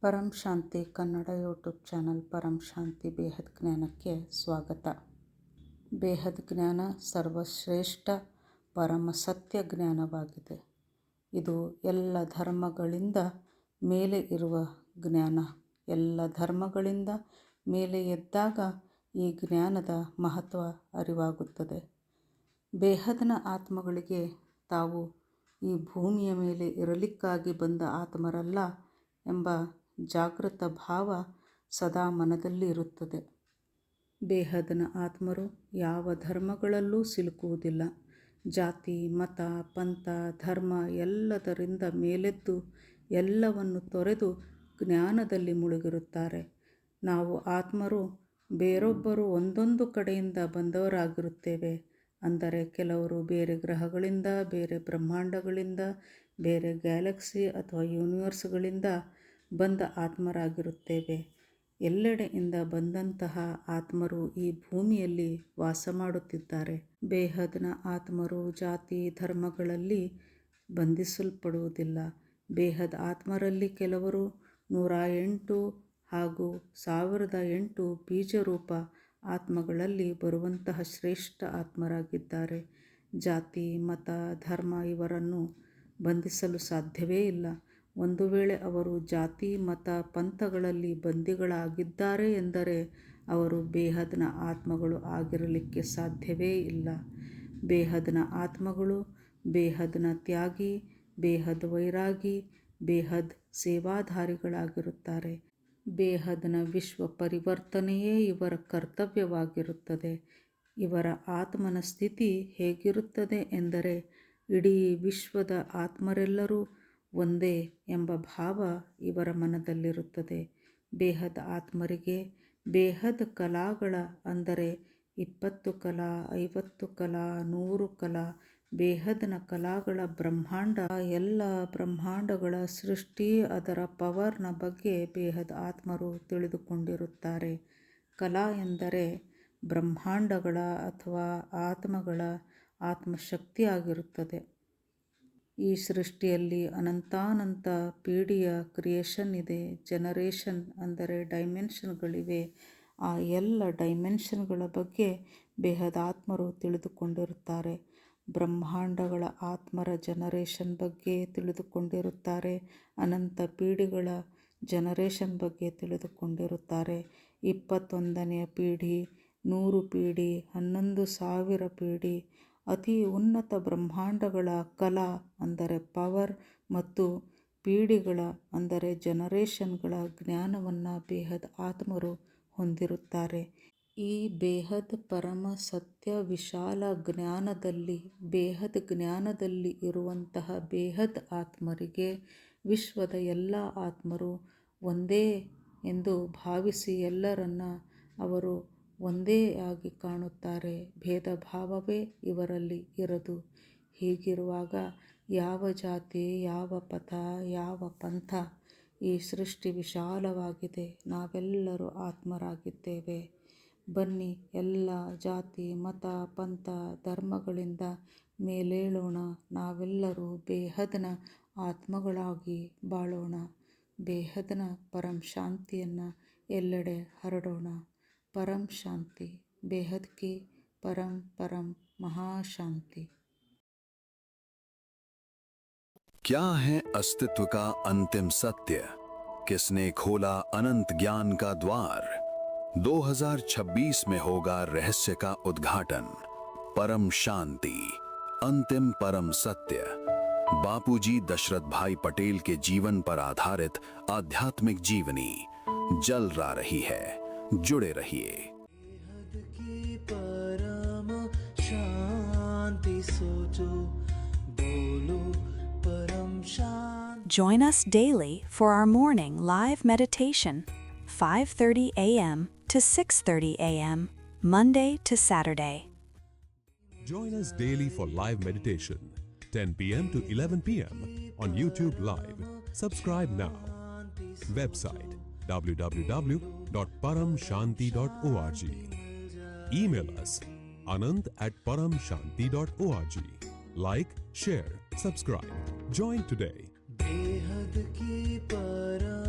ಪರಂ ಶಾಂತಿ Kannada YouTube channel ಪರಂ ಶಾಂತಿ ಬೇಹದ್ ಜ್ಞಾನಕ್ಕೆ ಸ್ವಾಗತ. ಬೇಹದ್ ಜ್ಞಾನ ಸರ್ವಶ್ರೇಷ್ಠ ಪರಮ ಸತ್ಯ ಜ್ಞಾನವಾಗಿದೆ. ಇದು ಎಲ್ಲ ಧರ್ಮಗಳಿಂದ ಮೇಲೆ ಇರುವ ಜ್ಞಾನ. ಎಲ್ಲ ಧರ್ಮಗಳಿಂದ ಮೇಲೆ ಎದ್ದಾಗ ಈ ಜ್ಞಾನದ ಮಹತ್ವ ಅರಿವಾಗುತ್ತದೆ. ಬೇಹದ್ನ ಆತ್ಮಗಳಿಗೆ ತಾವು ಈ ಭೂಮಿಯ ಮೇಲೆ ಇರಲಿಕ್ಕಾಗಿ ಬಂದ ಆತ್ಮರಲ್ಲ ಎಂಬ ಜಾಗೃತ ಭಾವ ಸದಾ ಮನದಲ್ಲಿ ಇರುತ್ತದೆ. ಬೇಹದ್ನ ಆತ್ಮರು ಯಾವ ಧರ್ಮಗಳಲ್ಲೂ ಸಿಲುಕುವುದಿಲ್ಲ. ಜಾತಿ, ಮತ, ಪಂಥ, ಧರ್ಮ ಎಲ್ಲದರಿಂದ ಮೇಲೆದ್ದು ಎಲ್ಲವನ್ನು ತೊರೆದು ಜ್ಞಾನದಲ್ಲಿ ಮುಳುಗಿರುತ್ತಾರೆ. ನಾವು ಆತ್ಮರು ಬೇರೊಬ್ಬರು ಒಂದೊಂದು ಕಡೆಯಿಂದ ಬಂದವರಾಗಿರುತ್ತೇವೆ. ಅಂದರೆ ಕೆಲವರು ಬೇರೆ ಗ್ರಹಗಳಿಂದ, ಬೇರೆ ಬ್ರಹ್ಮಾಂಡಗಳಿಂದ, ಬೇರೆ ಗ್ಯಾಲಕ್ಸಿ ಅಥವಾ ಯೂನಿವರ್ಸ್ಗಳಿಂದ ಬಂದ ಆತ್ಮರಾಗಿರುತ್ತೇವೆ. ಎಲ್ಲೆಡೆಯಿಂದ ಬಂದಂತಹ ಆತ್ಮರು ಈ ಭೂಮಿಯಲ್ಲಿ ವಾಸ ಮಾಡುತ್ತಿದ್ದಾರೆ. ಬೇಹದ್ನ ಆತ್ಮರು ಜಾತಿ ಧರ್ಮಗಳಲ್ಲಿ ಬಂಧಿಸಲ್ಪಡುವುದಿಲ್ಲ. ಬೇಹದ್ ಆತ್ಮರಲ್ಲಿ ಕೆಲವರು 108 ಹಾಗೂ 1008 ಬೀಜರೂಪ ಆತ್ಮಗಳಲ್ಲಿ ಬರುವಂತಹ ಶ್ರೇಷ್ಠ ಆತ್ಮರಾಗಿದ್ದಾರೆ. ಜಾತಿ, ಮತ, ಧರ್ಮ ಇವರನ್ನು ಬಂಧಿಸಲು ಸಾಧ್ಯವೇ ಇಲ್ಲ. ಒಂದು ವೇಳೆ ಅವರು ಜಾತಿ, ಮತ, ಪಂಥಗಳಲ್ಲಿ ಬಂದಿಗಳಾಗಿದ್ದಾರೆ ಎಂದರೆ ಅವರು ಬೇಹದ್ನ ಆತ್ಮಗಳು ಆಗಿರಲಿಕ್ಕೆ ಸಾಧ್ಯವೇ ಇಲ್ಲ. ಬೇಹದ್ನ ಆತ್ಮಗಳು ಬೇಹದ್ನ ತ್ಯಾಗಿ, ಬೇಹದ್ ವೈರಾಗಿ, ಬೇಹದ್ ಸೇವಾಧಾರಿಗಳಾಗಿರುತ್ತಾರೆ. ಬೇಹದ್ನ ವಿಶ್ವ ಪರಿವರ್ತನೆಯೇ ಇವರ ಕರ್ತವ್ಯವಾಗಿರುತ್ತದೆ. ಇವರ ಆತ್ಮನ ಸ್ಥಿತಿ ಹೇಗಿರುತ್ತದೆ ಎಂದರೆ ಇಡೀ ವಿಶ್ವದ ಆತ್ಮರೆಲ್ಲರೂ ಒಂದೇ ಎಂಬ ಭಾವ ಇವರ ಮನದಲ್ಲಿರುತ್ತದೆ. ಬೇಹದ್ ಆತ್ಮರಿಗೆ ಬೇಹದ್ ಕಲಾಗಳ ಅಂದರೆ 20 ಕಲಾ, 50 ಕಲಾ, 100 ಕಲಾ, ಬೇಹದ್ನ ಕಲಾಗಳ ಬ್ರಹ್ಮಾಂಡ, ಎಲ್ಲ ಬ್ರಹ್ಮಾಂಡಗಳ ಸೃಷ್ಟಿ, ಅದರ ಪವರ್ನ ಬಗ್ಗೆ ಬೇಹದ್ ಆತ್ಮರು ತಿಳಿದುಕೊಂಡಿರುತ್ತಾರೆ. ಕಲಾ ಎಂದರೆ ಬ್ರಹ್ಮಾಂಡಗಳ ಅಥವಾ ಆತ್ಮಗಳ ಆತ್ಮಶಕ್ತಿಯಾಗಿರುತ್ತದೆ. ಈ ಸೃಷ್ಟಿಯಲ್ಲಿ ಅನಂತಾನಂತ ಪೀಳಿಗೆಯ ಕ್ರಿಯೇಷನ್ ಇದೆ. ಜನರೇಷನ್ ಅಂದರೆ ಡೈಮೆನ್ಷನ್ಗಳಿವೆ. ಆ ಎಲ್ಲ ಡೈಮೆನ್ಷನ್ಗಳ ಬಗ್ಗೆ ಬೇಹದ್ ಆತ್ಮರು ತಿಳಿದುಕೊಂಡಿರುತ್ತಾರೆ. ಬ್ರಹ್ಮಾಂಡಗಳ ಆತ್ಮರ ಜನರೇಷನ್ ಬಗ್ಗೆ ತಿಳಿದುಕೊಂಡಿರುತ್ತಾರೆ. ಅನಂತ ಪೀಳಿಗೆಗಳ ಜನರೇಷನ್ ಬಗ್ಗೆ ತಿಳಿದುಕೊಂಡಿರುತ್ತಾರೆ. 21ನೇ ಪೀಳಿ, 100 ಪೀಳಿ, 11,000 ಪೀಳಿ, ಅತಿ ಉನ್ನತ ಬ್ರಹ್ಮಾಂಡಗಳ ಕಲಾ ಅಂದರೆ ಪವರ್ ಮತ್ತು ಪೀಳಿಗೆಗಳ ಅಂದರೆ ಜನರೇಷನ್ಗಳ ಜ್ಞಾನವನ್ನು ಬೇಹದ್ ಆತ್ಮರು ಹೊಂದಿರುತ್ತಾರೆ. ಈ ಬೇಹದ್ ಪರಮ ಸತ್ಯ ವಿಶಾಲ ಜ್ಞಾನದಲ್ಲಿ, ಬೇಹದ್ ಜ್ಞಾನದಲ್ಲಿ ಇರುವಂತಹ ಬೇಹದ್ ಆತ್ಮರಿಗೆ ವಿಶ್ವದ ಎಲ್ಲ ಆತ್ಮರು ಒಂದೇ ಎಂದು ಭಾವಿಸಿ ಎಲ್ಲರನ್ನ ಅವರು ಒಂದೇ ಆಗಿ ಕಾಣುತ್ತಾರೆ. ಭೇದ ಭಾವವೇ ಇವರಲ್ಲಿ ಇರದು. ಹೀಗಿರುವಾಗ ಯಾವ ಜಾತಿ, ಯಾವ ಪಥ, ಯಾವ ಪಂಥ, ಈ ಸೃಷ್ಟಿ ವಿಶಾಲವಾಗಿದೆ. ನಾವೆಲ್ಲರೂ ಆತ್ಮರಾಗಿದ್ದೇವೆ. ಬನ್ನಿ ಎಲ್ಲ ಜಾತಿ, ಮತ, ಪಂಥ, ಧರ್ಮಗಳಿಂದ ಮೇಲೇಳೋಣ. ನಾವೆಲ್ಲರೂ ಬೇಹದ್ನ ಆತ್ಮಗಳಾಗಿ ಬಾಳೋಣ. ಬೇಹದ್ನ ಪರಂ ಶಾಂತಿಯನ್ನು ಎಲ್ಲೆಡೆ ಹರಡೋಣ. ಪರಂ ಶಾಂತಿ. ಬೇಹದ್ ಕಿ ಪರಂ ಪರಂ ಮಹಾಶಾಂತಿ. क्या है अस्तित्व का अंतिम सत्य? किसने खोला अनंत ज्ञान का द्वार? 2026 में होगा रहस्य का उद्घाटन. परम शांति, अंतिम परम सत्य. बापूजी दशरथ भाई पटेल के जीवन पर आधारित आध्यात्मिक जीवनी जलरा रही है. जुड़े रहिए. बेहद की परम शांति सोचो, बोलो परम शांति. Join us daily for our morning live meditation, 5:30 a.m. to 6:30 a.m., Monday to Saturday. Join us daily for live meditation, 10 p.m. to 11 p.m. on YouTube Live. Subscribe now. Website www.paramshanti.org. Email us anant@paramshanti.org. Like, share, subscribe. Join today. बेहद की परम